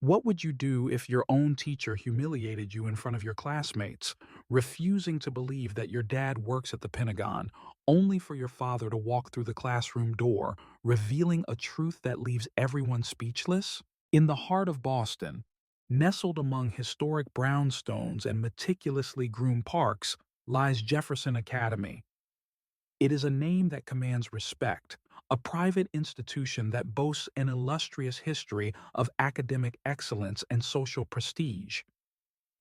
What would you do if your own teacher humiliated you in front of your classmates, refusing to believe that your dad works at the Pentagon, only for your father to walk through the classroom door, revealing a truth that leaves everyone speechless? In the heart of Boston, nestled among historic brownstones and meticulously groomed parks, lies Jefferson Academy. It is a name that commands respect, a private institution that boasts an illustrious history of academic excellence and social prestige.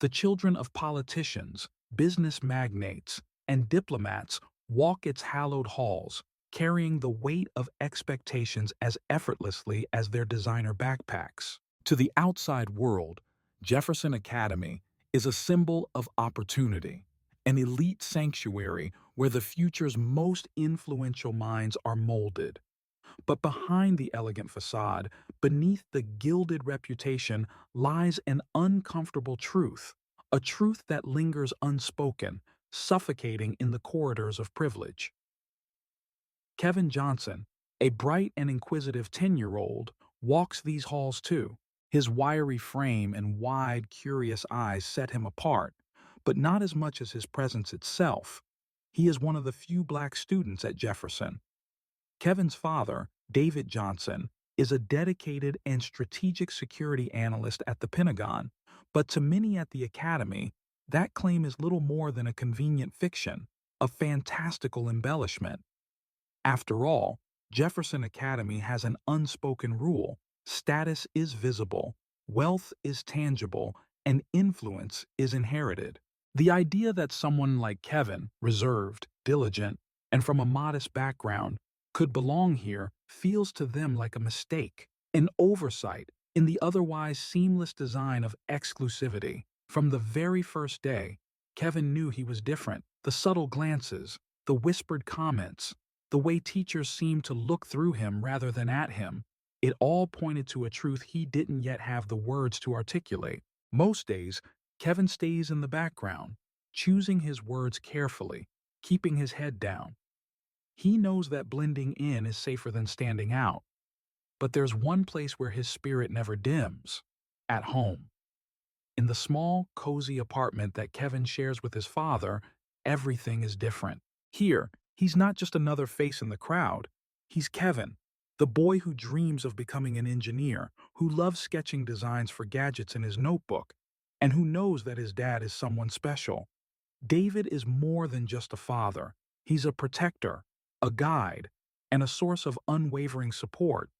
The children of politicians, business magnates, and diplomats walk its hallowed halls, carrying the weight of expectations as effortlessly as their designer backpacks. To the outside world, Jefferson Academy is a symbol of opportunity, an elite sanctuary where the future's most influential minds are molded. But behind the elegant facade, beneath the gilded reputation, lies an uncomfortable truth, a truth that lingers unspoken, suffocating in the corridors of privilege. Kevin Johnson, a bright and inquisitive 10-year-old, walks these halls too. His wiry frame and wide, curious eyes set him apart, but not as much as his presence itself. He is one of the few black students at Jefferson. Kevin's father, David Johnson, is a dedicated and strategic security analyst at the Pentagon, but to many at the Academy, that claim is little more than a convenient fiction, a fantastical embellishment. After all, Jefferson Academy has an unspoken rule: status is visible, wealth is tangible, and influence is inherited. The idea that someone like Kevin, reserved, diligent, and from a modest background, could belong here feels to them like a mistake, an oversight in the otherwise seamless design of exclusivity. From the very first day, Kevin knew he was different. The subtle glances, the whispered comments, the way teachers seemed to look through him rather than at him, it all pointed to a truth he didn't yet have the words to articulate. Most days, Kevin stays in the background, choosing his words carefully, keeping his head down. He knows that blending in is safer than standing out. But there's one place where his spirit never dims: at home. In the small, cozy apartment that Kevin shares with his father, everything is different. Here, he's not just another face in the crowd. He's Kevin, the boy who dreams of becoming an engineer, who loves sketching designs for gadgets in his notebook, and who knows that his dad is someone special. David is more than just a father. He's a protector, a guide, and a source of unwavering support.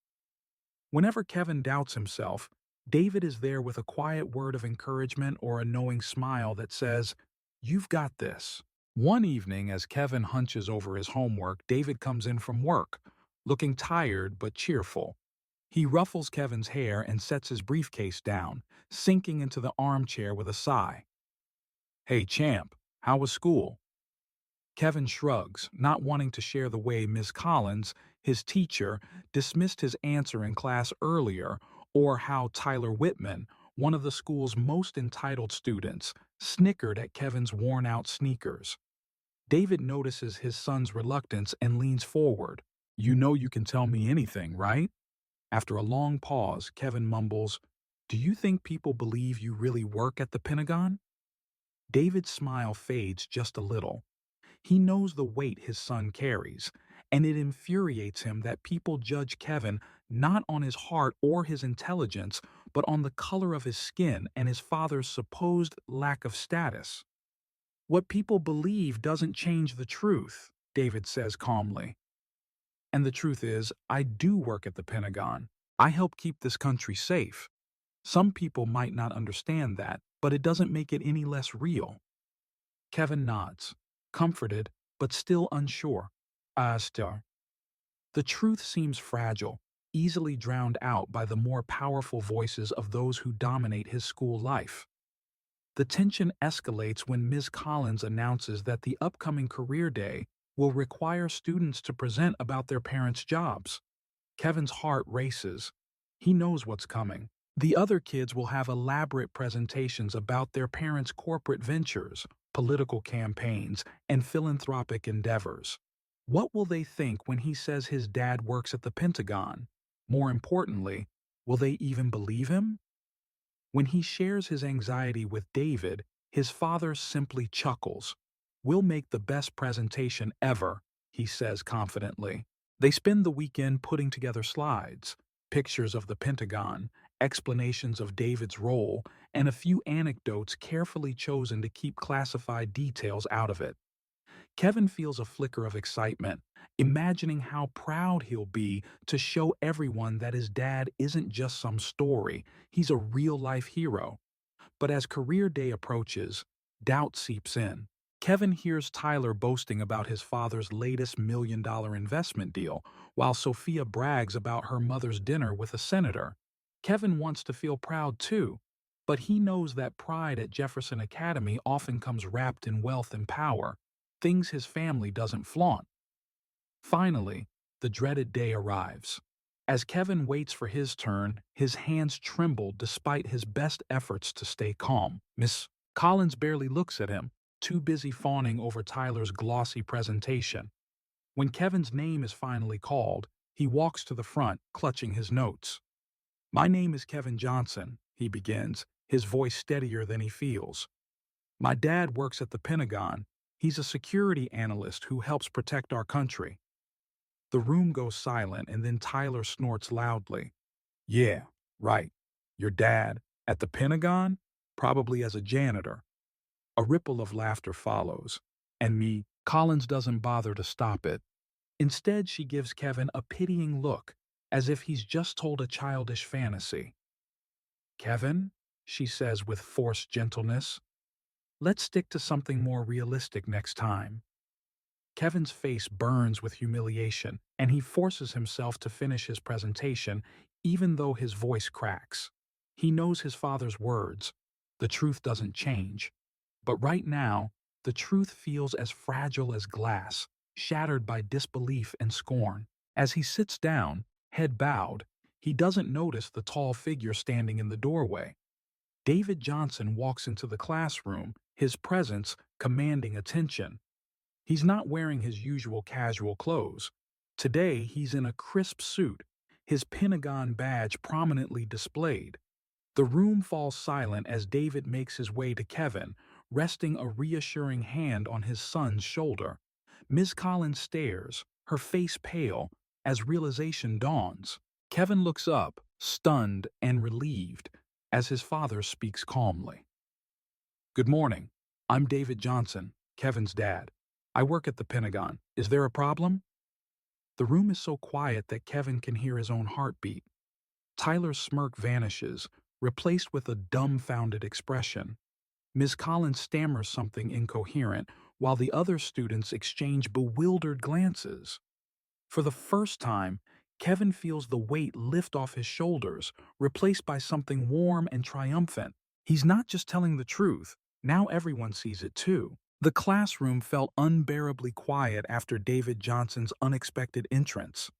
Whenever Kevin doubts himself, David is there with a quiet word of encouragement or a knowing smile that says, "You've got this." One evening, as Kevin hunches over his homework, David comes in from work, looking tired but cheerful. He ruffles Kevin's hair and sets his briefcase down, sinking into the armchair with a sigh. "Hey, champ, how was school?" Kevin shrugs, not wanting to share the way Miss Collins, his teacher, dismissed his answer in class earlier, or how Tyler Whitman, one of the school's most entitled students, snickered at Kevin's worn-out sneakers. David notices his son's reluctance and leans forward. "You know you can tell me anything, right?" After a long pause, Kevin mumbles, "Do you think people believe you really work at the Pentagon?" David's smile fades just a little. He knows the weight his son carries, and it infuriates him that people judge Kevin not on his heart or his intelligence, but on the color of his skin and his father's supposed lack of status. "What people believe doesn't change the truth," David says calmly. "And the truth is, I do work at the Pentagon. I help keep this country safe. Some people might not understand that, but it doesn't make it any less real." Kevin nods, comforted, but still unsure. Still. The truth seems fragile, easily drowned out by the more powerful voices of those who dominate his school life. The tension escalates when Ms. Collins announces that the upcoming career day will require students to present about their parents' jobs. Kevin's heart races. He knows what's coming. The other kids will have elaborate presentations about their parents' corporate ventures, political campaigns, and philanthropic endeavors. What will they think when he says his dad works at the Pentagon? More importantly, will they even believe him? When he shares his anxiety with David, his father simply chuckles. "We'll make the best presentation ever," he says confidently. They spend the weekend putting together slides, pictures of the Pentagon, explanations of David's role, and a few anecdotes carefully chosen to keep classified details out of it. Kevin feels a flicker of excitement, imagining how proud he'll be to show everyone that his dad isn't just some story, he's a real-life hero. But as career day approaches, doubt seeps in. Kevin hears Tyler boasting about his father's latest million-dollar investment deal, while Sophia brags about her mother's dinner with a senator. Kevin wants to feel proud too, but he knows that pride at Jefferson Academy often comes wrapped in wealth and power, things his family doesn't flaunt. Finally, the dreaded day arrives. As Kevin waits for his turn, his hands tremble despite his best efforts to stay calm. Miss Collins barely looks at him, too busy fawning over Tyler's glossy presentation. When Kevin's name is finally called, he walks to the front, clutching his notes. "My name is Kevin Johnson," he begins, his voice steadier than he feels. "My dad works at the Pentagon. He's a security analyst who helps protect our country." The room goes silent, and then Tyler snorts loudly. "Yeah, right. Your dad, at the Pentagon? Probably as a janitor." A ripple of laughter follows, and Collins doesn't bother to stop it. Instead, she gives Kevin a pitying look, as if he's just told a childish fantasy. "Kevin," she says with forced gentleness, "let's stick to something more realistic next time." Kevin's face burns with humiliation, and he forces himself to finish his presentation, even though his voice cracks. He knows his father's words. The truth doesn't change. But right now, the truth feels as fragile as glass, shattered by disbelief and scorn. As he sits down, head bowed, he doesn't notice the tall figure standing in the doorway. David Johnson walks into the classroom, his presence commanding attention. He's not wearing his usual casual clothes. Today, he's in a crisp suit, his Pentagon badge prominently displayed. The room falls silent as David makes his way to Kevin, resting a reassuring hand on his son's shoulder. Ms. Collins stares, her face pale, as realization dawns. Kevin looks up, stunned and relieved, as his father speaks calmly. "Good morning. I'm David Johnson, Kevin's dad. I work at the Pentagon. Is there a problem?" The room is so quiet that Kevin can hear his own heartbeat. Tyler's smirk vanishes, replaced with a dumbfounded expression. Ms. Collins stammers something incoherent, while the other students exchange bewildered glances. For the first time, Kevin feels the weight lift off his shoulders, replaced by something warm and triumphant. He's not just telling the truth, now everyone sees it too. The classroom felt unbearably quiet after David Johnson's unexpected entrance.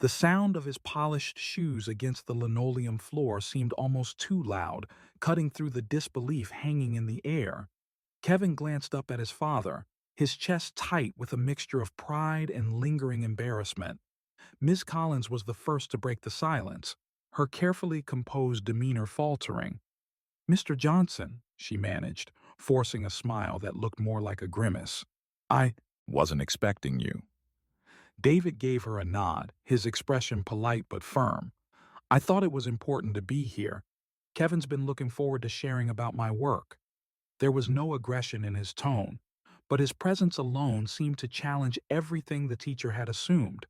The sound of his polished shoes against the linoleum floor seemed almost too loud, cutting through the disbelief hanging in the air. Kevin glanced up at his father, his chest tight with a mixture of pride and lingering embarrassment. Miss Collins was the first to break the silence, her carefully composed demeanor faltering. "Mr. Johnson," she managed, forcing a smile that looked more like a grimace. "I wasn't expecting you." David gave her a nod, his expression polite but firm. "I thought it was important to be here. Kevin's been looking forward to sharing about my work." There was no aggression in his tone, but his presence alone seemed to challenge everything the teacher had assumed.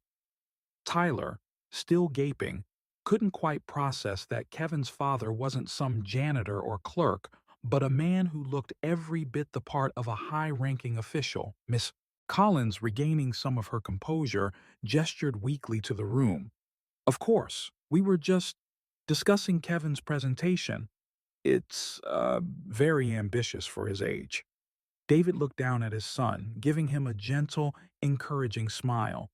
Tyler, still gaping, couldn't quite process that Kevin's father wasn't some janitor or clerk, but a man who looked every bit the part of a high-ranking official. Miss Collins, regaining some of her composure, gestured weakly to the room. "Of course, we were just discussing Kevin's presentation. It's, very ambitious for his age." David looked down at his son, giving him a gentle, encouraging smile.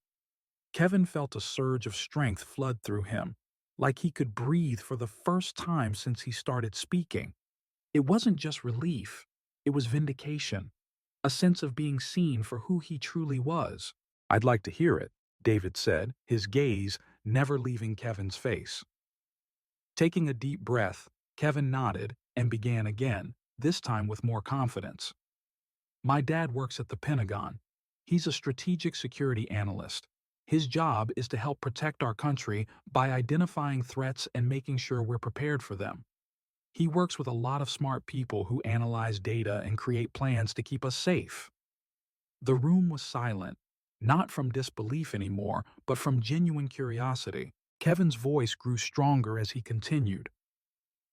Kevin felt a surge of strength flood through him, like he could breathe for the first time since he started speaking. It wasn't just relief, it was vindication, a sense of being seen for who he truly was. "I'd like to hear it," David said, his gaze never leaving Kevin's face. Taking a deep breath, Kevin nodded and began again, this time with more confidence. My dad works at the Pentagon. He's a strategic security analyst. His job is to help protect our country by identifying threats and making sure we're prepared for them. He works with a lot of smart people who analyze data and create plans to keep us safe. The room was silent, not from disbelief anymore, but from genuine curiosity. Kevin's voice grew stronger as he continued.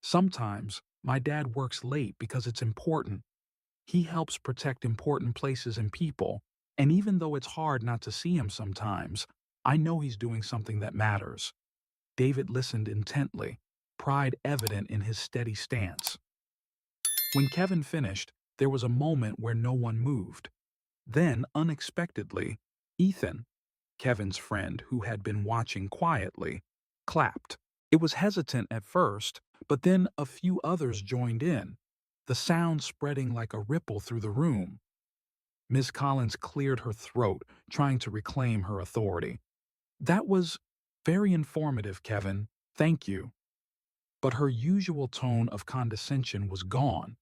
Sometimes, my dad works late because it's important. He helps protect important places and people, and even though it's hard not to see him sometimes, I know he's doing something that matters. David listened intently, pride evident in his steady stance. When Kevin finished, there was a moment where no one moved. Then, unexpectedly, Ethan, Kevin's friend who had been watching quietly, clapped. It was hesitant at first, but then a few others joined in, the sound spreading like a ripple through the room. Miss Collins cleared her throat, trying to reclaim her authority. That was very informative, Kevin. Thank you. But her usual tone of condescension was gone,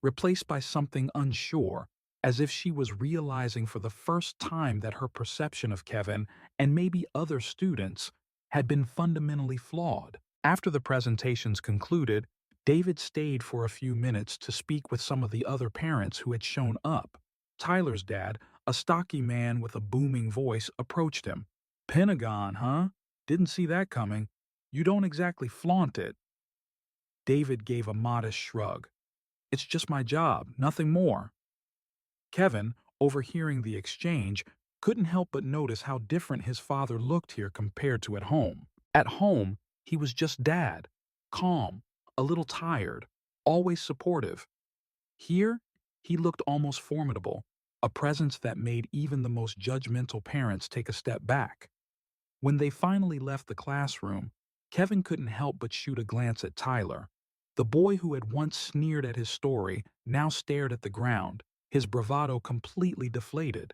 replaced by something unsure, as if she was realizing for the first time that her perception of Kevin and maybe other students had been fundamentally flawed. After the presentations concluded, David stayed for a few minutes to speak with some of the other parents who had shown up. Tyler's dad, a stocky man with a booming voice, approached him. Pentagon, huh? Didn't see that coming. You don't exactly flaunt it. David gave a modest shrug. It's just my job, nothing more. Kevin, overhearing the exchange, couldn't help but notice how different his father looked here compared to at home. At home, he was just dad, calm, a little tired, always supportive. Here, he looked almost formidable, a presence that made even the most judgmental parents take a step back. When they finally left the classroom, Kevin couldn't help but shoot a glance at Tyler. The boy who had once sneered at his story now stared at the ground, his bravado completely deflated.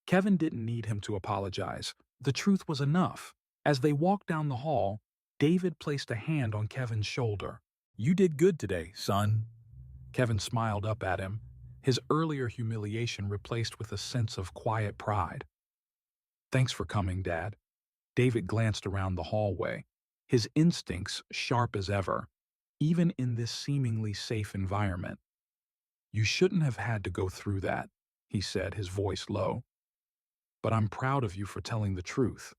Kevin didn't need him to apologize. The truth was enough. As they walked down the hall, David placed a hand on Kevin's shoulder. You did good today, son. Kevin smiled up at him, his earlier humiliation replaced with a sense of quiet pride. Thanks for coming, Dad. David glanced around the hallway, his instincts sharp as ever, even in this seemingly safe environment. You shouldn't have had to go through that, he said, his voice low. But I'm proud of you for telling the truth.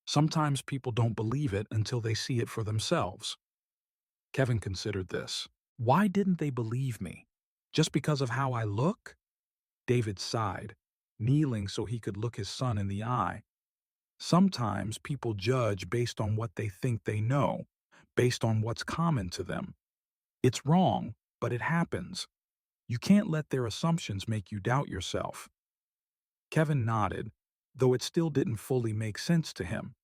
Sometimes people don't believe it until they see it for themselves. Kevin considered this. Why didn't they believe me? Just because of how I look? David sighed, kneeling so he could look his son in the eye. Sometimes people judge based on what they think they know, based on what's common to them. It's wrong, but it happens. You can't let their assumptions make you doubt yourself. Kevin nodded, though it still didn't fully make sense to him.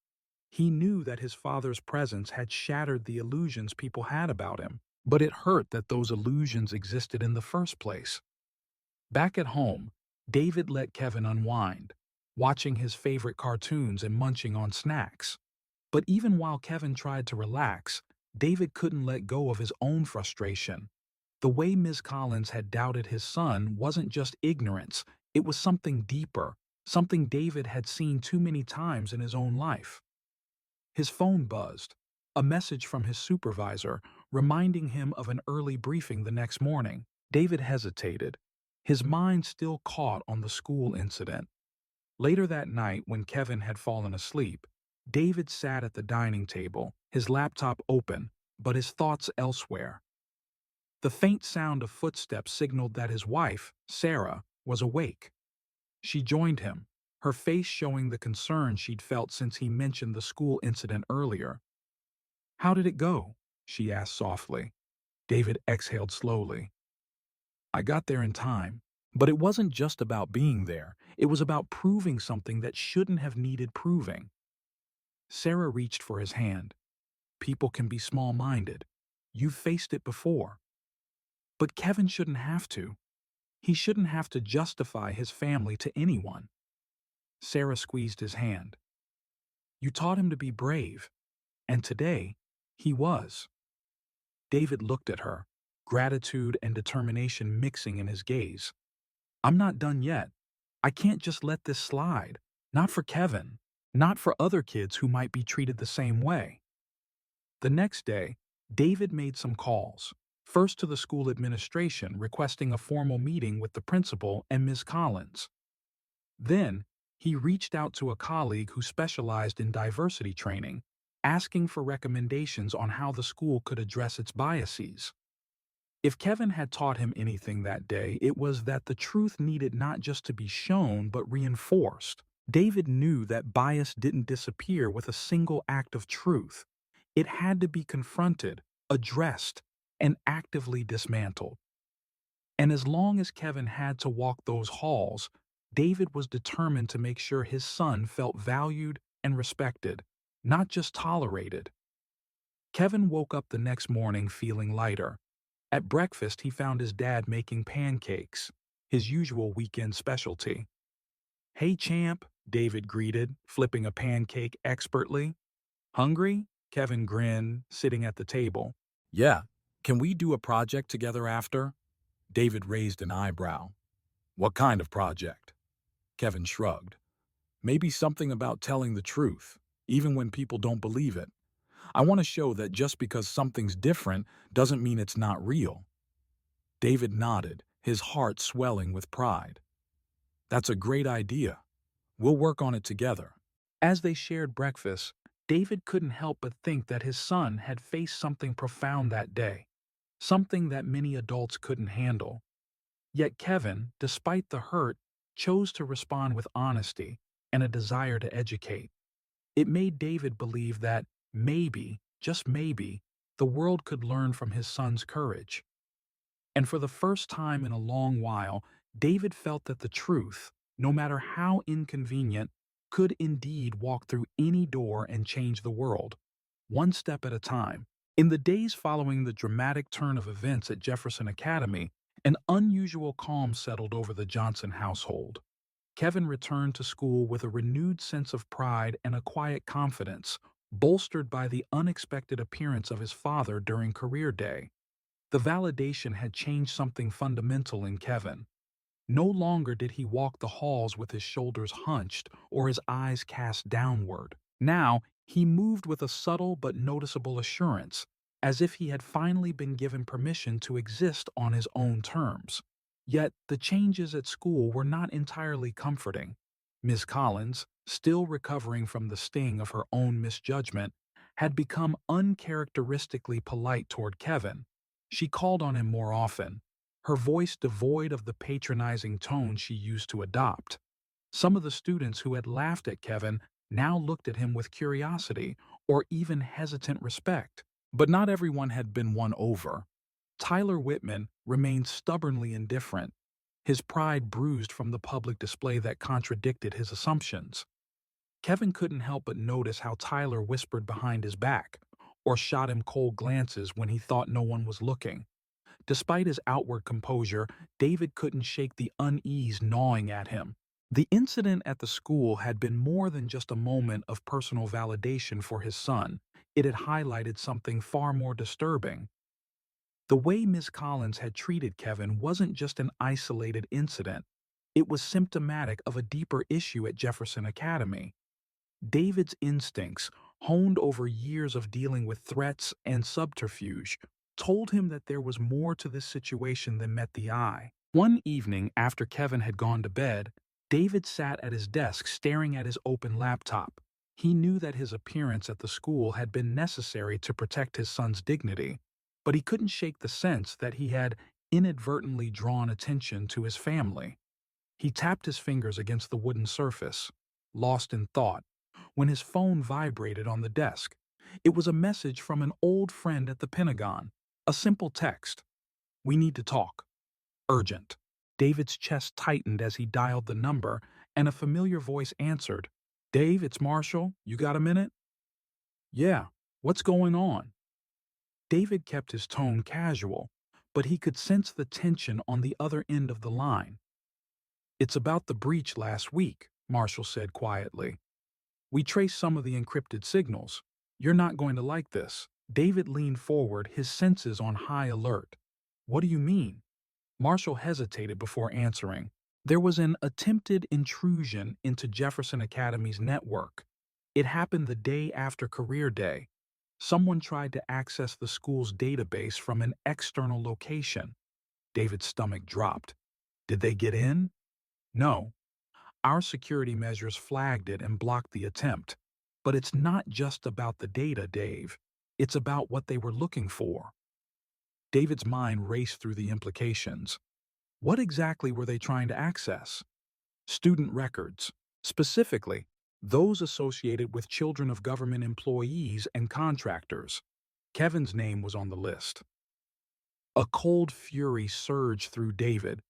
He knew that his father's presence had shattered the illusions people had about him, but it hurt that those illusions existed in the first place. Back at home, David let Kevin unwind, watching his favorite cartoons and munching on snacks. But even while Kevin tried to relax, David couldn't let go of his own frustration. The way Ms. Collins had doubted his son wasn't just ignorance, it was something deeper, something David had seen too many times in his own life. His phone buzzed, a message from his supervisor reminding him of an early briefing the next morning. David hesitated, his mind still caught on the school incident. Later that night, when Kevin had fallen asleep, David sat at the dining table, his laptop open, but his thoughts elsewhere. The faint sound of footsteps signaled that his wife, Sarah, was awake. She joined him, her face showing the concern she'd felt since he mentioned the school incident earlier. How did it go? She asked softly. David exhaled slowly. I got there in time, but it wasn't just about being there. It was about proving something that shouldn't have needed proving. Sarah reached for his hand. People can be small-minded. You've faced it before. But Kevin shouldn't have to. He shouldn't have to justify his family to anyone. Sarah squeezed his hand. You taught him to be brave, and today, he was. David looked at her, gratitude and determination mixing in his gaze. I'm not done yet. I can't just let this slide. Not for Kevin. Not for other kids who might be treated the same way. The next day, David made some calls. First to the school administration requesting a formal meeting with the principal and Ms. Collins. Then, he reached out to a colleague who specialized in diversity training, asking for recommendations on how the school could address its biases. If Kevin had taught him anything that day, it was that the truth needed not just to be shown but reinforced. David knew that bias didn't disappear with a single act of truth. It had to be confronted, addressed, and actively dismantled. And as long as Kevin had to walk those halls, David was determined to make sure his son felt valued and respected, not just tolerated. Kevin woke up the next morning feeling lighter. At breakfast, he found his dad making pancakes, his usual weekend specialty. "Hey, champ," David greeted, flipping a pancake expertly. "Hungry?" Kevin grinned, sitting at the table. "Yeah. Can we do a project together after?" David raised an eyebrow. "What kind of project?" Kevin shrugged. "Maybe something about telling the truth, even when people don't believe it. I want to show that just because something's different doesn't mean it's not real." David nodded, his heart swelling with pride. "That's a great idea. We'll work on it together." As they shared breakfast, David couldn't help but think that his son had faced something profound that day, something that many adults couldn't handle. Yet Kevin, despite the hurt, chose to respond with honesty and a desire to educate. It made David believe that maybe, just maybe, the world could learn from his son's courage. And for the first time in a long while, David felt that the truth, no matter how inconvenient, could indeed walk through any door and change the world, one step at a time. In the days following the dramatic turn of events at Jefferson Academy, an unusual calm settled over the Johnson household. Kevin returned to school with a renewed sense of pride and a quiet confidence, bolstered by the unexpected appearance of his father during career day. The validation had changed something fundamental in Kevin. No longer did he walk the halls with his shoulders hunched or his eyes cast downward. Now, he moved with a subtle but noticeable assurance, as if he had finally been given permission to exist on his own terms. Yet, the changes at school were not entirely comforting. Miss Collins, still recovering from the sting of her own misjudgment, had become uncharacteristically polite toward Kevin. She called on him more often, her voice devoid of the patronizing tone she used to adopt. Some of the students who had laughed at Kevin now looked at him with curiosity or even hesitant respect. But not everyone had been won over. Tyler Whitman remained stubbornly indifferent, his pride bruised from the public display that contradicted his assumptions. Kevin couldn't help but notice how Tyler whispered behind his back or shot him cold glances when he thought no one was looking. Despite his outward composure, David couldn't shake the unease gnawing at him. The incident at the school had been more than just a moment of personal validation for his son. It had highlighted something far more disturbing. The way Miss Collins had treated Kevin wasn't just an isolated incident. It was symptomatic of a deeper issue at Jefferson Academy. David's instincts, honed over years of dealing with threats and subterfuge, told him that there was more to this situation than met the eye. One evening, after Kevin had gone to bed, David sat at his desk staring at his open laptop. He knew that his appearance at the school had been necessary to protect his son's dignity, but he couldn't shake the sense that he had inadvertently drawn attention to his family. He tapped his fingers against the wooden surface, lost in thought, when his phone vibrated on the desk. It was a message from an old friend at the Pentagon, a simple text. "We need to talk. Urgent." David's chest tightened as he dialed the number, and a familiar voice answered. "Dave, it's Marshall. You got a minute?" "Yeah. What's going on?" David kept his tone casual, but he could sense the tension on the other end of the line. "It's about the breach last week," Marshall said quietly. "We traced some of the encrypted signals. You're not going to like this." David leaned forward, his senses on high alert. What do you mean? Marshall hesitated before answering. There was an attempted intrusion into Jefferson Academy's network. It happened the day after Career Day. Someone tried to access the school's database from an external location. David's stomach dropped. Did they get in? No. Our security measures flagged it and blocked the attempt. But it's not just about the data, Dave. It's about what they were looking for. David's mind raced through the implications. What exactly were they trying to access? Student records, specifically those associated with children of government employees and contractors. Kevin's name was on the list. A cold fury surged through David.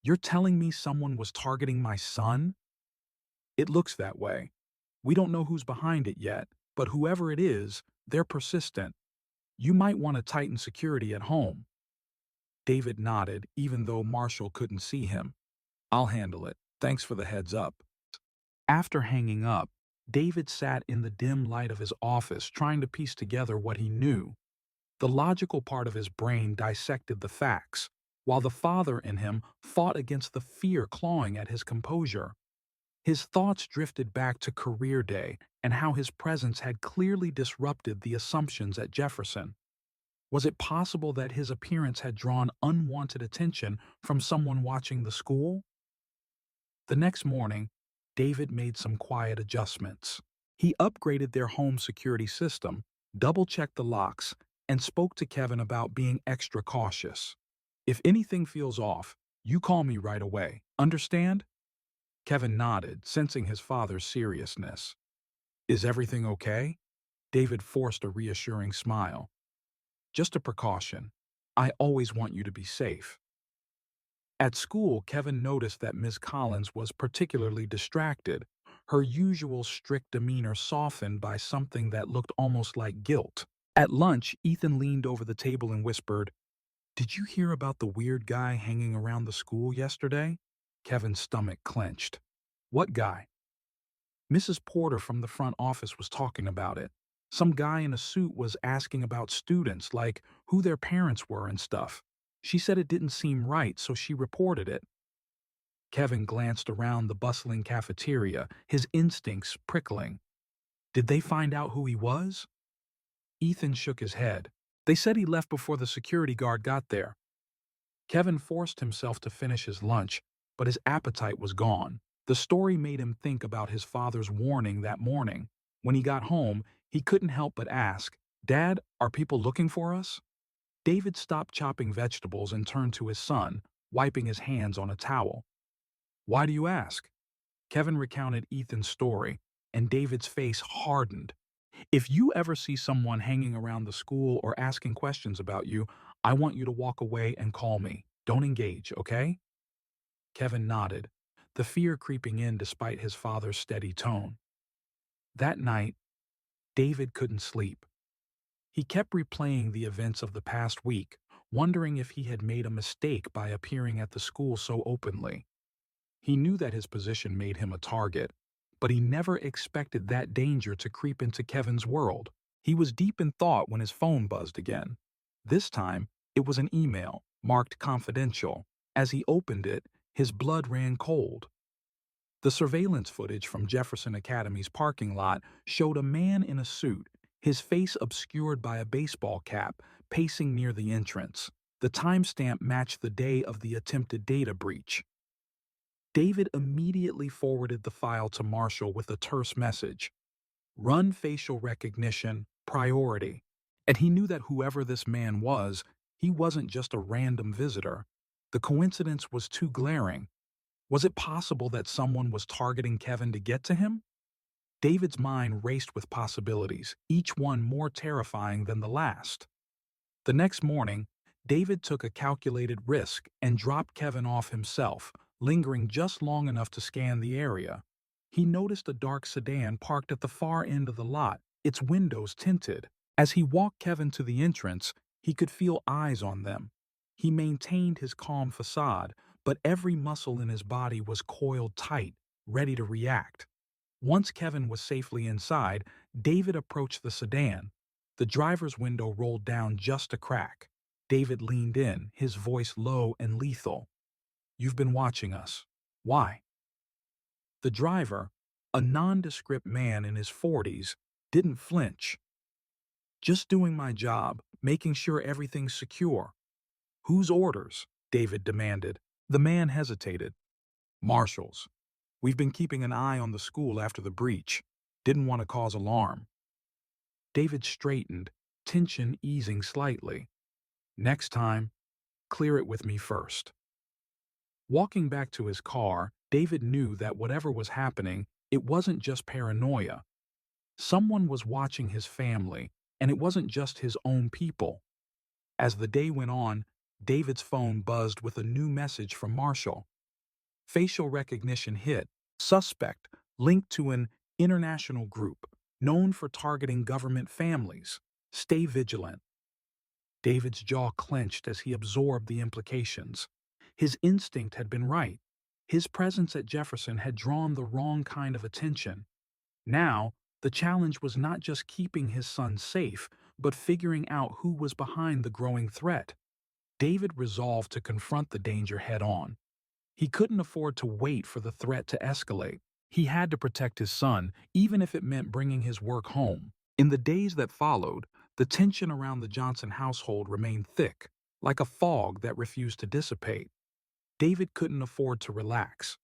You're telling me someone was targeting my son? It looks that way. We don't know who's behind it yet, but whoever it is, they're persistent. You might want to tighten security at home. David nodded, even though Marshall couldn't see him. I'll handle it. Thanks for the heads up. After hanging up, David sat in the dim light of his office trying to piece together what he knew. The logical part of his brain dissected the facts, while the father in him fought against the fear clawing at his composure. His thoughts drifted back to Career Day and how his presence had clearly disrupted the assumptions at Jefferson. Was it possible that his appearance had drawn unwanted attention from someone watching the school? The next morning, David made some quiet adjustments. He upgraded their home security system, double-checked the locks, and spoke to Kevin about being extra cautious. If anything feels off, you call me right away. Understand? Kevin nodded, sensing his father's seriousness. Is everything okay? David forced a reassuring smile. Just a precaution. I always want you to be safe. At school, Kevin noticed that Miss Collins was particularly distracted, her usual strict demeanor softened by something that looked almost like guilt. At lunch, Ethan leaned over the table and whispered, Did you hear about the weird guy hanging around the school yesterday? Kevin's stomach clenched. What guy? Mrs. Porter from the front office was talking about it. Some guy in a suit was asking about students, like who their parents were and stuff. She said it didn't seem right, so she reported it. Kevin glanced around the bustling cafeteria, his instincts prickling. Did they find out who he was? Ethan shook his head. They said he left before the security guard got there. Kevin forced himself to finish his lunch, but his appetite was gone. The story made him think about his father's warning that morning. When he got home, he couldn't help but ask, Dad, are people looking for us? David stopped chopping vegetables and turned to his son, wiping his hands on a towel. Why do you ask? Kevin recounted Ethan's story, and David's face hardened. If you ever see someone hanging around the school or asking questions about you, I want you to walk away and call me. Don't engage, okay? Kevin nodded, the fear creeping in despite his father's steady tone. That night, David couldn't sleep. He kept replaying the events of the past week, wondering if he had made a mistake by appearing at the school so openly. He knew that his position made him a target, but he never expected that danger to creep into Kevin's world. He was deep in thought when his phone buzzed again. This time, it was an email, marked confidential. As he opened it, his blood ran cold. The surveillance footage from Jefferson Academy's parking lot showed a man in a suit, his face obscured by a baseball cap, pacing near the entrance. The timestamp matched the day of the attempted data breach. David immediately forwarded the file to Marshall with a terse message. Run facial recognition, priority. And he knew that whoever this man was, he wasn't just a random visitor. The coincidence was too glaring. Was it possible that someone was targeting Kevin to get to him? David's mind raced with possibilities, each one more terrifying than the last. The next morning, David took a calculated risk and dropped Kevin off himself, lingering just long enough to scan the area. He noticed a dark sedan parked at the far end of the lot, its windows tinted. As he walked Kevin to the entrance, he could feel eyes on them. He maintained his calm facade, but every muscle in his body was coiled tight, ready to react. Once Kevin was safely inside, David approached the sedan. The driver's window rolled down just a crack. David leaned in, his voice low and lethal. "You've been watching us. Why?" The driver, a nondescript man in his 40s, didn't flinch. "Just doing my job, making sure everything's secure." "Whose orders?" David demanded. The man hesitated. "Marshall's. We've been keeping an eye on the school after the breach. Didn't want to cause alarm." David straightened, tension easing slightly. "Next time, clear it with me first." Walking back to his car, David knew that whatever was happening, it wasn't just paranoia. Someone was watching his family, and it wasn't just his own people. As the day went on, David's phone buzzed with a new message from Marshall. Facial recognition hit. Suspect linked to an international group known for targeting government families. Stay vigilant. David's jaw clenched as he absorbed the implications. His instinct had been right. His presence at Jefferson had drawn the wrong kind of attention. Now, the challenge was not just keeping his son safe, but figuring out who was behind the growing threat. David resolved to confront the danger head-on. He couldn't afford to wait for the threat to escalate. He had to protect his son, even if it meant bringing his work home. In the days that followed, the tension around the Johnson household remained thick, like a fog that refused to dissipate. David couldn't afford to relax.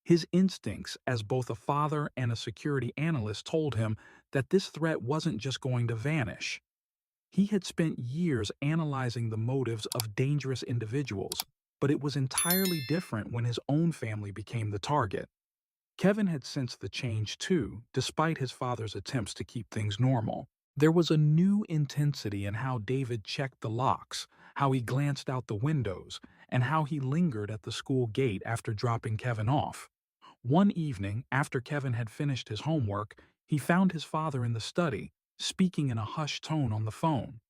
His instincts as both a father and a security analyst told him that this threat wasn't just going to vanish. He had spent years analyzing the motives of dangerous individuals, but it was entirely different when his own family became the target. Kevin had sensed the change too, despite his father's attempts to keep things normal. There was a new intensity in how David checked the locks, how he glanced out the windows, and how he lingered at the school gate after dropping Kevin off. One evening, after Kevin had finished his homework, he found his father in the study, speaking in a hushed tone on the phone.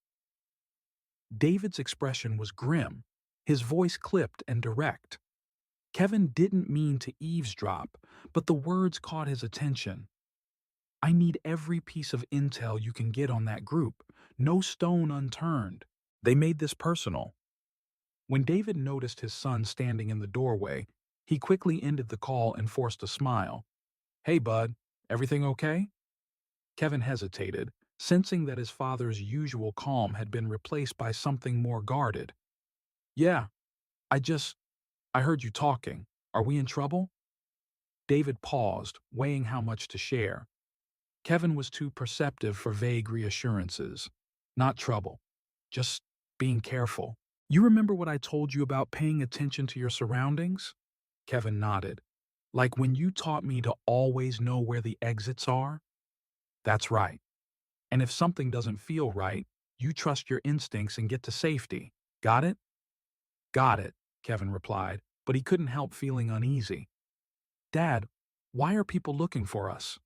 David's expression was grim, his voice clipped and direct. Kevin didn't mean to eavesdrop, but the words caught his attention. "I need every piece of intel you can get on that group, no stone unturned." They made this personal. When David noticed his son standing in the doorway, he quickly ended the call and forced a smile. "Hey, bud, everything okay?" Kevin hesitated, sensing that his father's usual calm had been replaced by something more guarded. "Yeah, I just, I heard you talking. Are we in trouble?" David paused, weighing how much to share. Kevin was too perceptive for vague reassurances. "Not trouble. Just being careful. You remember what I told you about paying attention to your surroundings?" Kevin nodded. "Like when you taught me to always know where the exits are?" "That's right. And if something doesn't feel right, you trust your instincts and get to safety. Got it?" "Got it," Kevin replied, but he couldn't help feeling uneasy. "Dad, why are people looking for us?"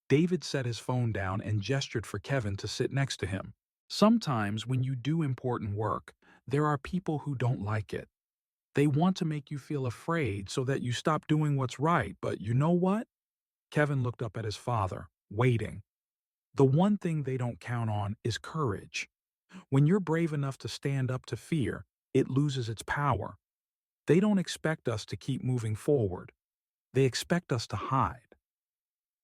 David set his phone down and gestured for Kevin to sit next to him. "Sometimes when you do important work, there are people who don't like it. They want to make you feel afraid so that you stop doing what's right, but you know what?" Kevin looked up at his father, waiting. "The one thing they don't count on is courage. When you're brave enough to stand up to fear, it loses its power. They don't expect us to keep moving forward. They expect us to hide."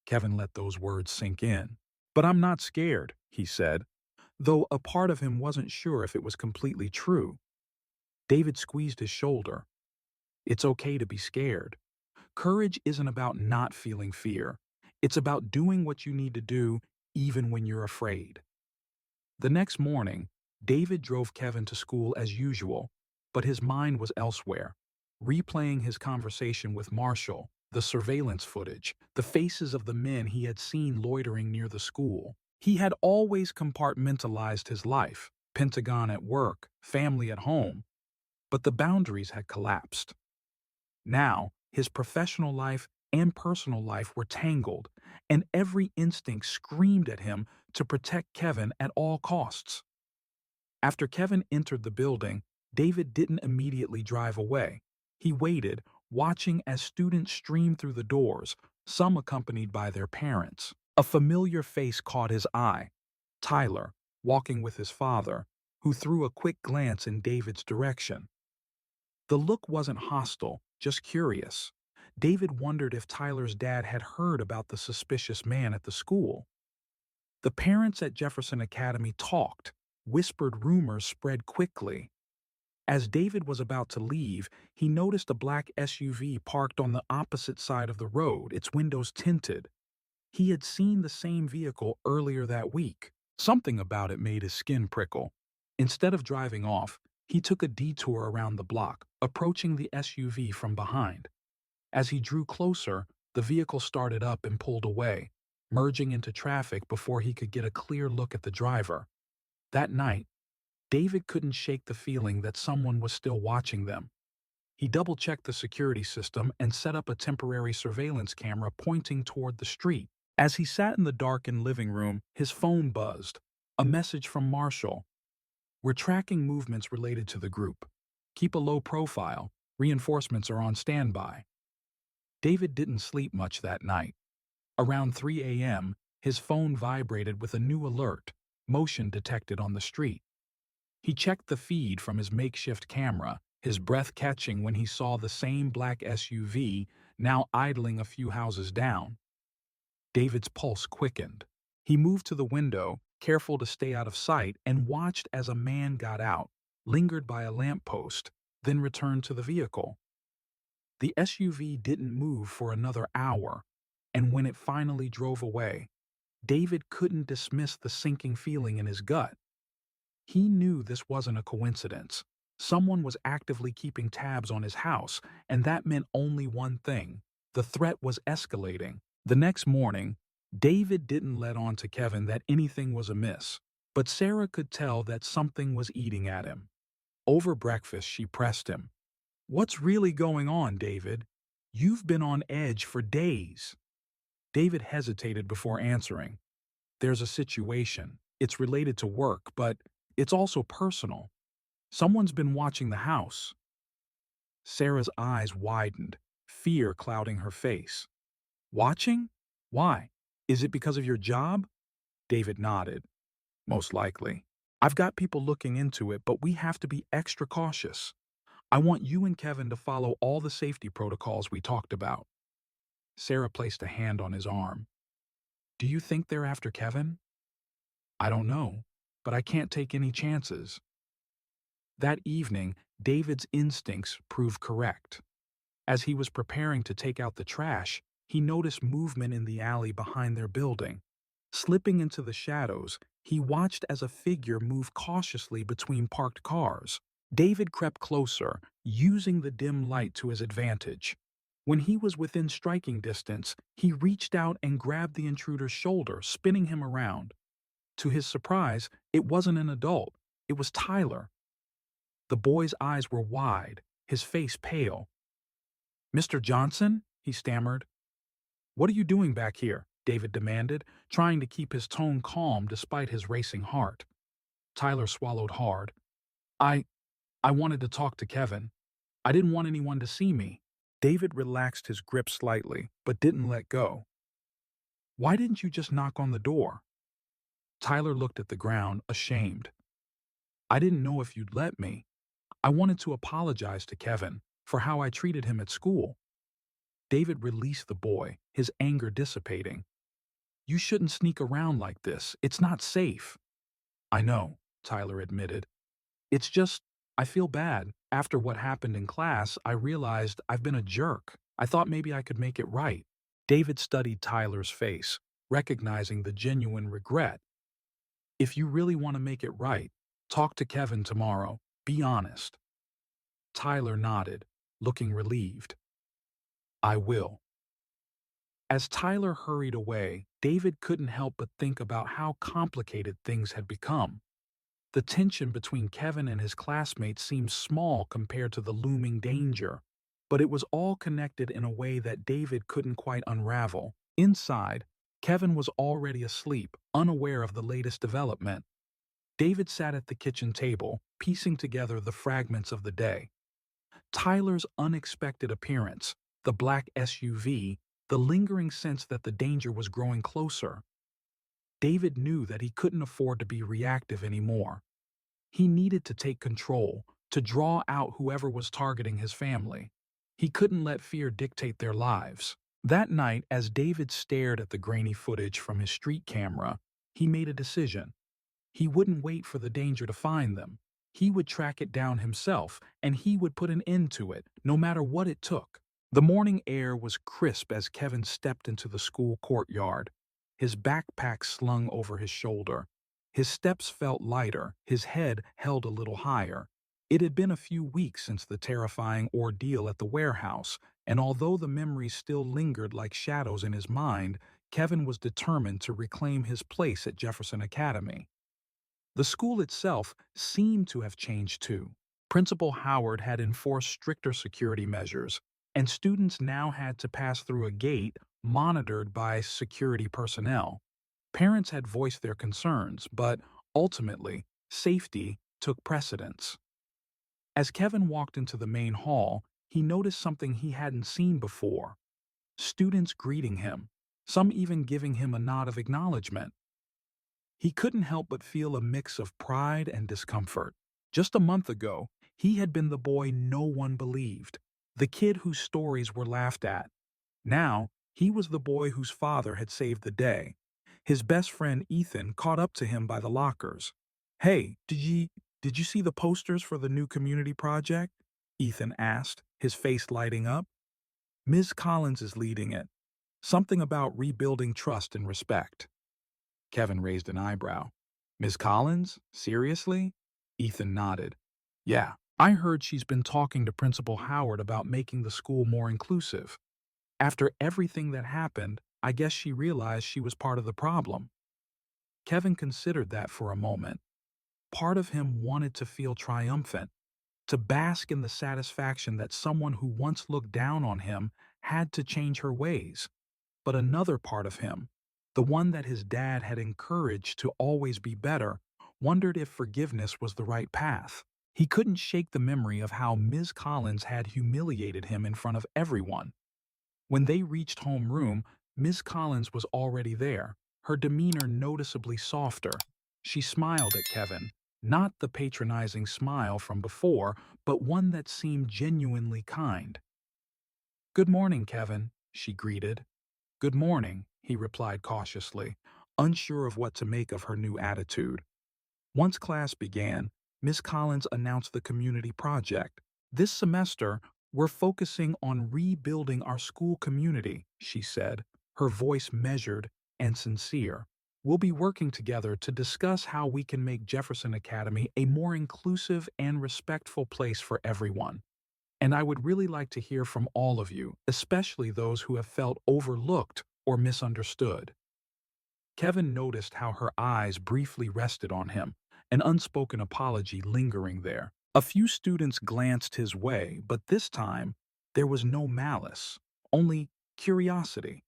Kevin let those words sink in. "But I'm not scared," he said, though a part of him wasn't sure if it was completely true. David squeezed his shoulder. "It's okay to be scared. Courage isn't about not feeling fear. It's about doing what you need to do even when you're afraid." The next morning, David drove Kevin to school as usual, but his mind was elsewhere, replaying his conversation with Marshall, the surveillance footage, the faces of the men he had seen loitering near the school. He had always compartmentalized his life, Pentagon at work, family at home, but the boundaries had collapsed. Now, his professional life and personal life were tangled, and every instinct screamed at him to protect Kevin at all costs. After Kevin entered the building, David didn't immediately drive away. He waited, watching as students streamed through the doors, some accompanied by their parents. A familiar face caught his eye. Tyler, walking with his father, who threw a quick glance in David's direction. The look wasn't hostile, just curious. David wondered if Tyler's dad had heard about the suspicious man at the school. The parents at Jefferson Academy talked. Whispered rumors spread quickly. As David was about to leave, he noticed a black SUV parked on the opposite side of the road, its windows tinted. He had seen the same vehicle earlier that week. Something about it made his skin prickle. Instead of driving off, he took a detour around the block, approaching the SUV from behind. As he drew closer, the vehicle started up and pulled away, merging into traffic before he could get a clear look at the driver. That night, David couldn't shake the feeling that someone was still watching them. He double-checked the security system and set up a temporary surveillance camera pointing toward the street. As he sat in the darkened living room, his phone buzzed. A message from Marshall. "We're tracking movements related to the group. Keep a low profile. Reinforcements are on standby." David didn't sleep much that night. Around 3 a.m., his phone vibrated with a new alert, motion detected on the street. He checked the feed from his makeshift camera, his breath catching when he saw the same black SUV now idling a few houses down. David's pulse quickened. He moved to the window, careful to stay out of sight, and watched as a man got out, lingered by a lamppost, then returned to the vehicle. The SUV didn't move for another hour, and when it finally drove away, David couldn't dismiss the sinking feeling in his gut. He knew this wasn't a coincidence. Someone was actively keeping tabs on his house, and that meant only one thing. The threat was escalating. The next morning, David didn't let on to Kevin that anything was amiss, but Sarah could tell that something was eating at him. Over breakfast, she pressed him. "What's really going on, David? You've been on edge for days." David hesitated before answering. "There's a situation. It's related to work, but it's also personal. Someone's been watching the house." Sarah's eyes widened, fear clouding her face. "Watching? Why? Is it because of your job?" David nodded. "Most likely. I've got people looking into it, but we have to be extra cautious. I want you and Kevin to follow all the safety protocols we talked about." Sarah placed a hand on his arm. "Do you think they're after Kevin?" "I don't know, but I can't take any chances." That evening, David's instincts proved correct. As he was preparing to take out the trash, he noticed movement in the alley behind their building. Slipping into the shadows, he watched as a figure moved cautiously between parked cars. David crept closer, using the dim light to his advantage. When he was within striking distance, he reached out and grabbed the intruder's shoulder, spinning him around. To his surprise, it wasn't an adult. It was Tyler. The boy's eyes were wide, his face pale. "Mr. Johnson?" he stammered. "What are you doing back here?" David demanded, trying to keep his tone calm despite his racing heart. Tyler swallowed hard. I I wanted to talk to Kevin. I didn't want anyone to see me." David relaxed his grip slightly, but didn't let go. "Why didn't you just knock on the door?" Tyler looked at the ground, ashamed. "I didn't know if you'd let me. I wanted to apologize to Kevin for how I treated him at school." David released the boy, his anger dissipating. "You shouldn't sneak around like this. It's not safe." "I know," Tyler admitted. "It's just, I feel bad. After what happened in class, I realized I've been a jerk. I thought maybe I could make it right." David studied Tyler's face, recognizing the genuine regret. "If you really want to make it right, talk to Kevin tomorrow. Be honest." Tyler nodded, looking relieved. "I will." As Tyler hurried away, David couldn't help but think about how complicated things had become. The tension between Kevin and his classmates seemed small compared to the looming danger, but it was all connected in a way that David couldn't quite unravel. Inside, Kevin was already asleep, unaware of the latest development. David sat at the kitchen table, piecing together the fragments of the day. Tyler's unexpected appearance, the black SUV, the lingering sense that the danger was growing closer. David knew that he couldn't afford to be reactive anymore. He needed to take control, to draw out whoever was targeting his family. He couldn't let fear dictate their lives. That night, as David stared at the grainy footage from his street camera, he made a decision. He wouldn't wait for the danger to find them. He would track it down himself, and he would put an end to it, no matter what it took. The morning air was crisp as Kevin stepped into the school courtyard, his backpack slung over his shoulder. His steps felt lighter, his head held a little higher. It had been a few weeks since the terrifying ordeal at the warehouse, and although the memories still lingered like shadows in his mind, Kevin was determined to reclaim his place at Jefferson Academy. The school itself seemed to have changed too. Principal Howard had enforced stricter security measures, and students now had to pass through a gate monitored by security personnel. Parents had voiced their concerns, but ultimately, safety took precedence. As Kevin walked into the main hall, he noticed something he hadn't seen before. Students greeting him, some even giving him a nod of acknowledgement. He couldn't help but feel a mix of pride and discomfort. Just a month ago, he had been the boy no one believed, the kid whose stories were laughed at. Now, he was the boy whose father had saved the day. His best friend Ethan caught up to him by the lockers. "Hey, did you see the posters for the new community project?" Ethan asked, his face lighting up. "Ms. Collins is leading it. Something about rebuilding trust and respect." Kevin raised an eyebrow. "Ms. Collins? Seriously?" Ethan nodded. "Yeah, I heard she's been talking to Principal Howard about making the school more inclusive. After everything that happened, I guess she realized she was part of the problem." Kevin considered that for a moment. Part of him wanted to feel triumphant, to bask in the satisfaction that someone who once looked down on him had to change her ways. But another part of him, the one that his dad had encouraged to always be better, wondered if forgiveness was the right path. He couldn't shake the memory of how Ms. Collins had humiliated him in front of everyone. When they reached homeroom, Miss Collins was already there, her demeanor noticeably softer. She smiled at Kevin, not the patronizing smile from before, but one that seemed genuinely kind. "Good morning, Kevin," she greeted. "Good morning," he replied cautiously, unsure of what to make of her new attitude. Once class began, Miss Collins announced the community project. "This semester, we're focusing on rebuilding our school community," she said, her voice measured and sincere. "We'll be working together to discuss how we can make Jefferson Academy a more inclusive and respectful place for everyone. And I would really like to hear from all of you, especially those who have felt overlooked or misunderstood." Kevin noticed how her eyes briefly rested on him, an unspoken apology lingering there. A few students glanced his way, but this time, there was no malice, only curiosity.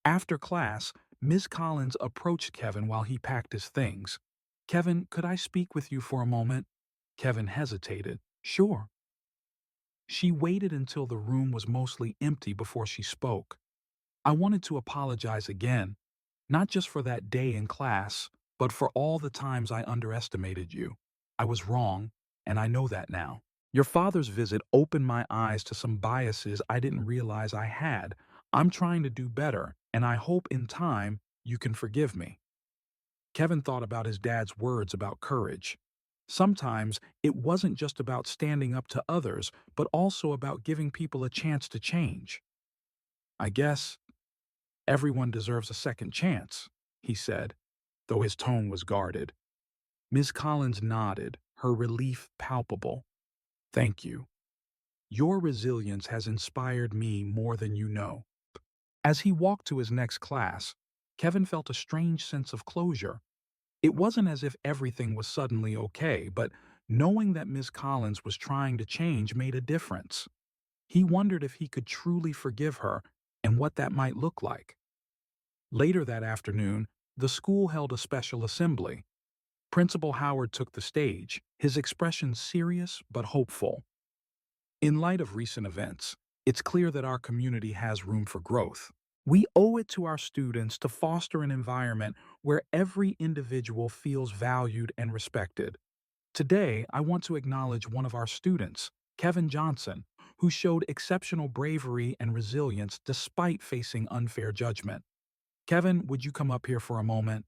After class, Miss Collins approached Kevin while he packed his things. "Kevin, could I speak with you for a moment?" Kevin hesitated. "Sure." She waited until the room was mostly empty before she spoke. "I wanted to apologize again, not just for that day in class, but for all the times I underestimated you. I was wrong, and I know that now. Your father's visit opened my eyes to some biases I didn't realize I had. I'm trying to do better, and I hope in time you can forgive me." Kevin thought about his dad's words about courage. Sometimes it wasn't just about standing up to others, but also about giving people a chance to change. "I guess everyone deserves a second chance," he said, though his tone was guarded. Miss Collins nodded, her relief palpable. "Thank you. Your resilience has inspired me more than you know." As he walked to his next class, Kevin felt a strange sense of closure. It wasn't as if everything was suddenly okay, but knowing that Miss Collins was trying to change made a difference. He wondered if he could truly forgive her and what that might look like. Later that afternoon, the school held a special assembly. Principal Howard took the stage, his expression serious but hopeful. "In light of recent events, it's clear that our community has room for growth. We owe it to our students to foster an environment where every individual feels valued and respected. Today, I want to acknowledge one of our students, Kevin Johnson, who showed exceptional bravery and resilience despite facing unfair judgment. Kevin, would you come up here for a moment?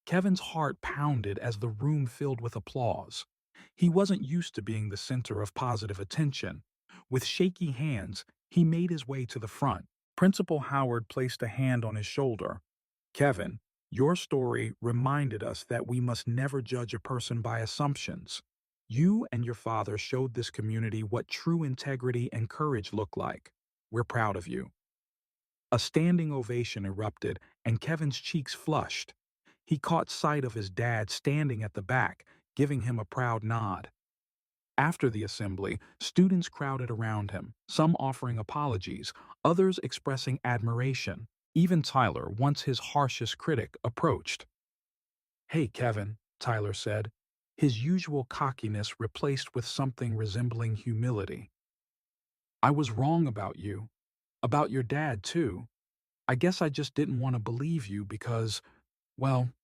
Kevin's heart pounded as the room filled with applause. He wasn't used to being the center of positive attention. With shaky hands, he made his way to the front. Principal Howard placed a hand on his shoulder. Kevin, your story reminded us that we must never judge a person by assumptions. You and your father showed this community what true integrity and courage look like. We're proud of you. A standing ovation erupted, and Kevin's cheeks flushed. He caught sight of his dad standing at the back, giving him a proud nod. After the assembly, students crowded around him, some offering apologies, others expressing admiration. Even Tyler, once his harshest critic, approached. "Hey, Kevin," Tyler said, his usual cockiness replaced with something resembling humility. "I was wrong about you. About your dad, too. I guess I just didn't want to believe you because, well,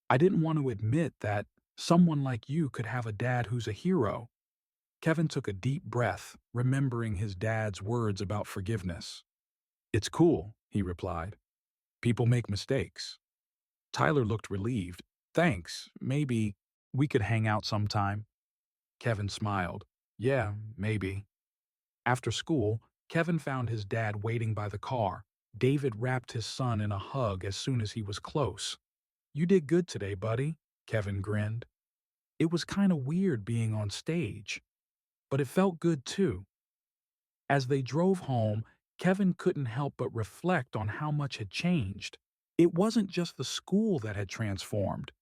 I didn't want to admit that someone like you could have a dad who's a hero." Kevin took a deep breath, remembering his dad's words about forgiveness. "It's cool," he replied. "People make mistakes." Tyler looked relieved. "Thanks. Maybe we could hang out sometime." Kevin smiled. "Yeah, maybe." After school, Kevin found his dad waiting by the car. David wrapped his son in a hug as soon as he was close. "You did good today, buddy," Kevin grinned. "It was kind of weird being on stage, but it felt good too." As they drove home, Kevin couldn't help but reflect on how much had changed. It wasn't just the school that had transformed.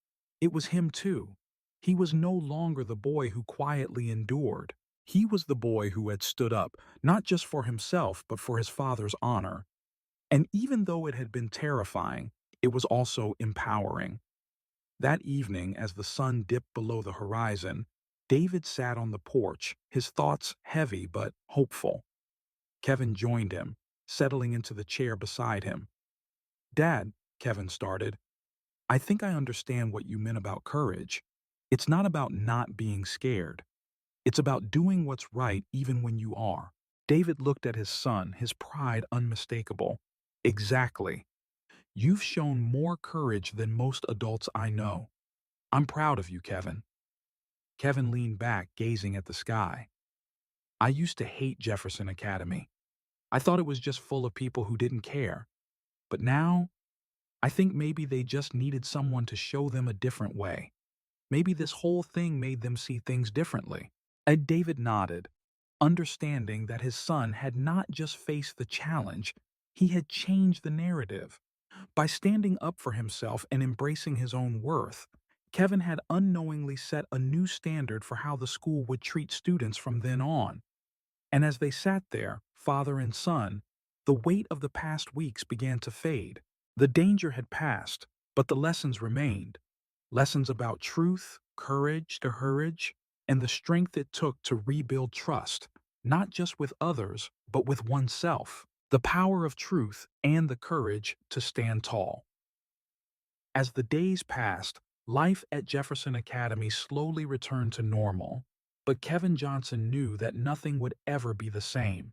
It was him too. He was no longer the boy who quietly endured. He was the boy who had stood up, not just for himself, but for his father's honor. And even though it had been terrifying, it was also empowering. That evening, as the sun dipped below the horizon, David sat on the porch, his thoughts heavy but hopeful. Kevin joined him, settling into the chair beside him. "Dad," Kevin started, "I think I understand what you meant about courage. It's not about not being scared. It's about doing what's right even when you are." David looked at his son, his pride unmistakable. "Exactly. You've shown more courage than most adults I know. I'm proud of you, Kevin." Kevin leaned back, gazing at the sky. "I used to hate Jefferson Academy. I thought it was just full of people who didn't care. But now, I think maybe they just needed someone to show them a different way. Maybe this whole thing made them see things differently." And David nodded, understanding that his son had not just faced the challenge, he had changed the narrative. By standing up for himself and embracing his own worth, Kevin had unknowingly set a new standard for how the school would treat students from then on. And as they sat there, father and son, the weight of the past weeks began to fade. The danger had passed, but the lessons remained. Lessons about truth, courage, and the strength it took to rebuild trust, not just with others, but with oneself. The power of truth and the courage to stand tall. As the days passed, life at Jefferson Academy slowly returned to normal, but Kevin Johnson knew that nothing would ever be the same.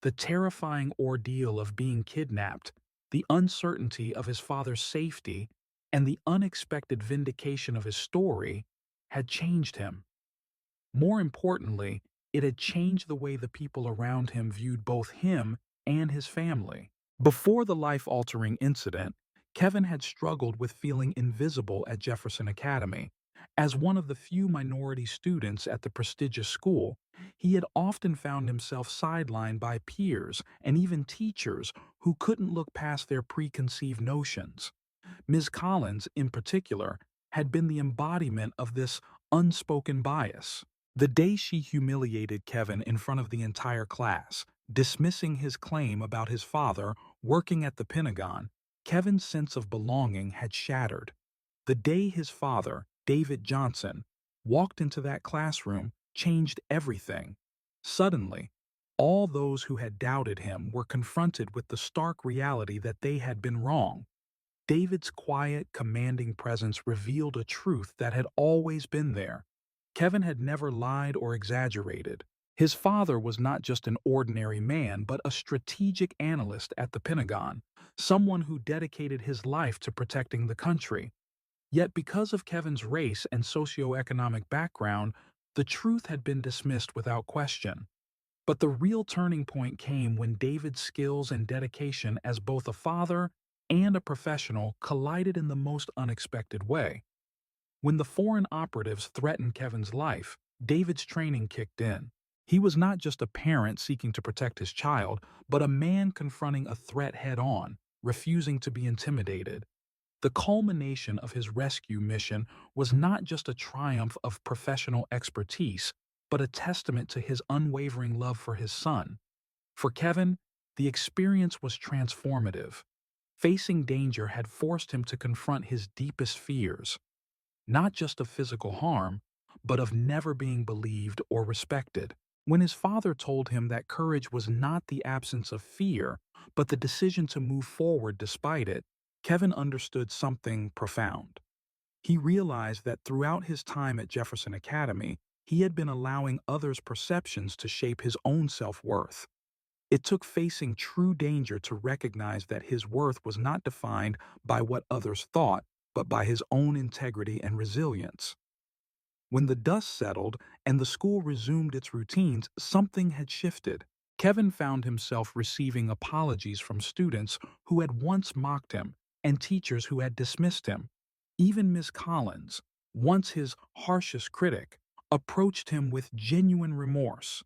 The terrifying ordeal of being kidnapped, the uncertainty of his father's safety, and the unexpected vindication of his story had changed him. More importantly, it had changed the way the people around him viewed both him and his family. Before the life-altering incident, Kevin had struggled with feeling invisible at Jefferson Academy. As one of the few minority students at the prestigious school, he had often found himself sidelined by peers and even teachers who couldn't look past their preconceived notions. Ms. Collins, in particular, had been the embodiment of this unspoken bias. The day she humiliated Kevin in front of the entire class, dismissing his claim about his father working at the Pentagon, Kevin's sense of belonging had shattered. The day his father, David Johnson, walked into that classroom changed everything. Suddenly, All those who had doubted him were confronted with the stark reality that they had been wrong. David's quiet, commanding presence revealed a truth that had always been there. Kevin had never lied or exaggerated. His father was not just an ordinary man, but a strategic analyst at the Pentagon, someone who dedicated his life to protecting the country. Yet because of Kevin's race and socioeconomic background, the truth had been dismissed without question. But the real turning point came when David's skills and dedication as both a father and a professional collided in the most unexpected way. When the foreign operatives threatened Kevin's life, David's training kicked in. He was not just a parent seeking to protect his child, but a man confronting a threat head-on, refusing to be intimidated. The culmination of his rescue mission was not just a triumph of professional expertise, but a testament to his unwavering love for his son. For Kevin, the experience was transformative. Facing danger had forced him to confront his deepest fears, not just of physical harm, but of never being believed or respected. When his father told him that courage was not the absence of fear, but the decision to move forward despite it, Kevin understood something profound. He realized that throughout his time at Jefferson Academy, he had been allowing others' perceptions to shape his own self-worth. It took facing true danger to recognize that his worth was not defined by what others thought, but by his own integrity and resilience. When the dust settled and the school resumed its routines, something had shifted. Kevin found himself receiving apologies from students who had once mocked him and teachers who had dismissed him. Even Miss Collins, once his harshest critic, approached him with genuine remorse.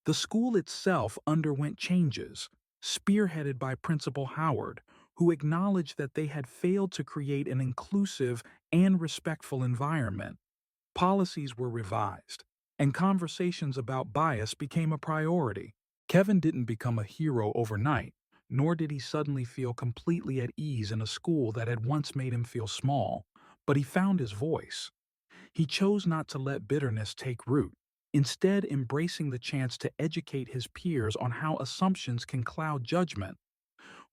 The school itself underwent changes, spearheaded by Principal Howard, who acknowledged that they had failed to create an inclusive and respectful environment. Policies were revised, and conversations about bias became a priority. Kevin didn't become a hero overnight, nor did he suddenly feel completely at ease in a school that had once made him feel small, but he found his voice. He chose not to let bitterness take root, instead embracing the chance to educate his peers on how assumptions can cloud judgment.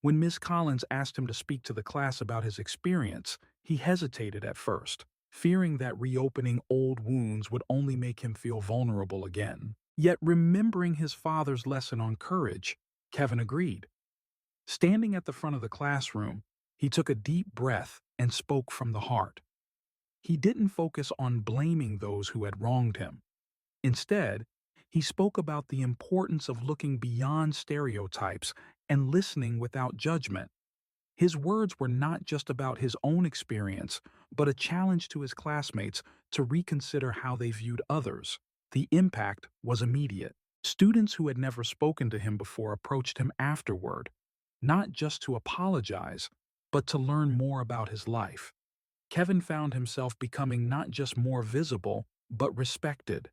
When Miss Collins asked him to speak to the class about his experience, he hesitated at first, fearing that reopening old wounds would only make him feel vulnerable again. Yet remembering his father's lesson on courage, Kevin agreed. Standing at the front of the classroom, he took a deep breath and spoke from the heart. He didn't focus on blaming those who had wronged him. Instead, he spoke about the importance of looking beyond stereotypes and listening without judgment. His words were not just about his own experience, but a challenge to his classmates to reconsider how they viewed others. The impact was immediate. Students who had never spoken to him before approached him afterward, not just to apologize, but to learn more about his life. Kevin found himself becoming not just more visible, but respected.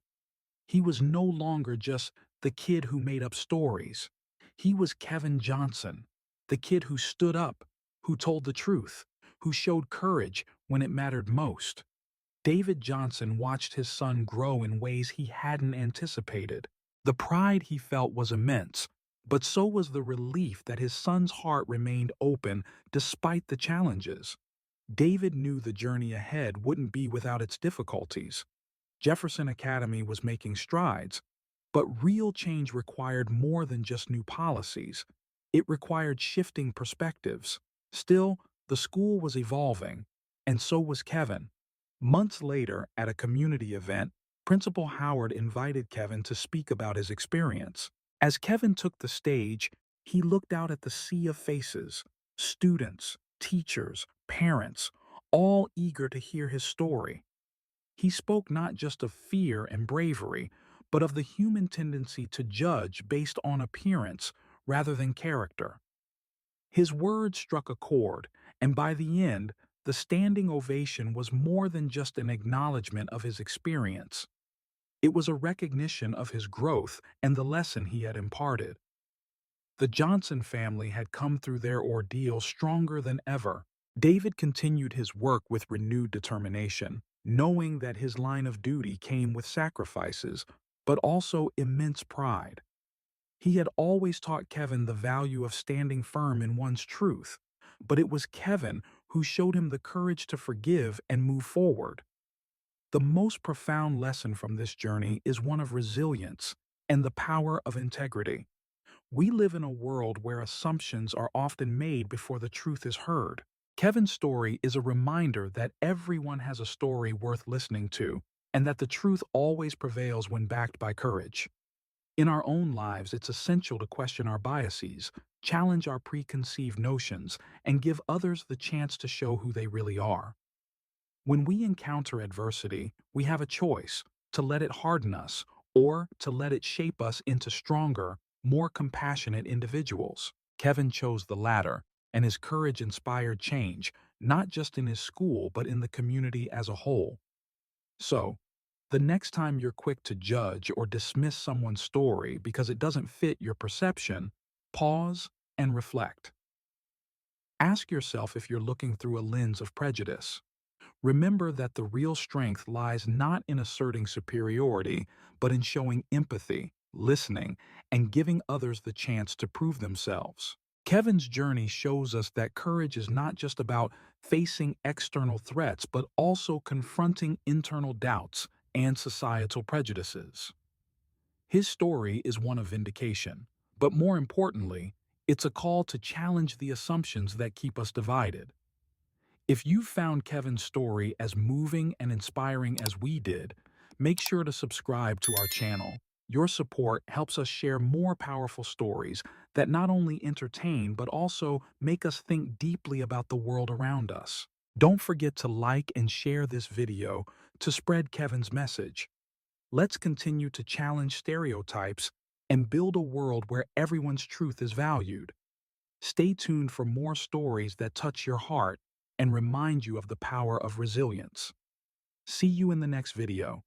He was no longer just the kid who made up stories. He was Kevin Johnson, the kid who stood up, who told the truth, who showed courage when it mattered most. David Johnson watched his son grow in ways he hadn't anticipated. The pride he felt was immense, but so was the relief that his son's heart remained open despite the challenges. David knew the journey ahead wouldn't be without its difficulties. Jefferson Academy was making strides, but real change required more than just new policies. It required shifting perspectives. Still, the school was evolving, and so was Kevin. Months later, at a community event, Principal Howard invited Kevin to speak about his experience. As Kevin took the stage, he looked out at the sea of faces, students, teachers, parents, all eager to hear his story. He spoke not just of fear and bravery, but of the human tendency to judge based on appearance rather than character. His words struck a chord, and by the end, the standing ovation was more than just an acknowledgement of his experience. It was a recognition of his growth and the lesson he had imparted. The Johnson family had come through their ordeal stronger than ever. David continued his work with renewed determination, knowing that his line of duty came with sacrifices, but also immense pride. He had always taught Kevin the value of standing firm in one's truth, but it was Kevin who showed him the courage to forgive and move forward. The most profound lesson from this journey is one of resilience and the power of integrity. We live in a world where assumptions are often made before the truth is heard. Kevin's story is a reminder that everyone has a story worth listening to, and that the truth always prevails when backed by courage. In our own lives, it's essential to question our biases, challenge our preconceived notions, and give others the chance to show who they really are. When we encounter adversity, we have a choice to let it harden us or to let it shape us into stronger, more compassionate individuals. Kevin chose the latter, and his courage inspired change, not just in his school but in the community as a whole. So, the next time you're quick to judge or dismiss someone's story because it doesn't fit your perception, pause and reflect. Ask yourself if you're looking through a lens of prejudice. Remember that the real strength lies not in asserting superiority, but in showing empathy, listening, and giving others the chance to prove themselves. Kevin's journey shows us that courage is not just about facing external threats, but also confronting internal doubts and societal prejudices. His story is one of vindication, but more importantly, it's a call to challenge the assumptions that keep us divided. If you found Kevin's story as moving and inspiring as we did, make sure to subscribe to our channel. Your support helps us share more powerful stories that not only entertain but also make us think deeply about the world around us. Don't forget to like and share this video to spread Kevin's message. Let's continue to challenge stereotypes and build a world where everyone's truth is valued. Stay tuned for more stories that touch your heart and remind you of the power of resilience. See you in the next video.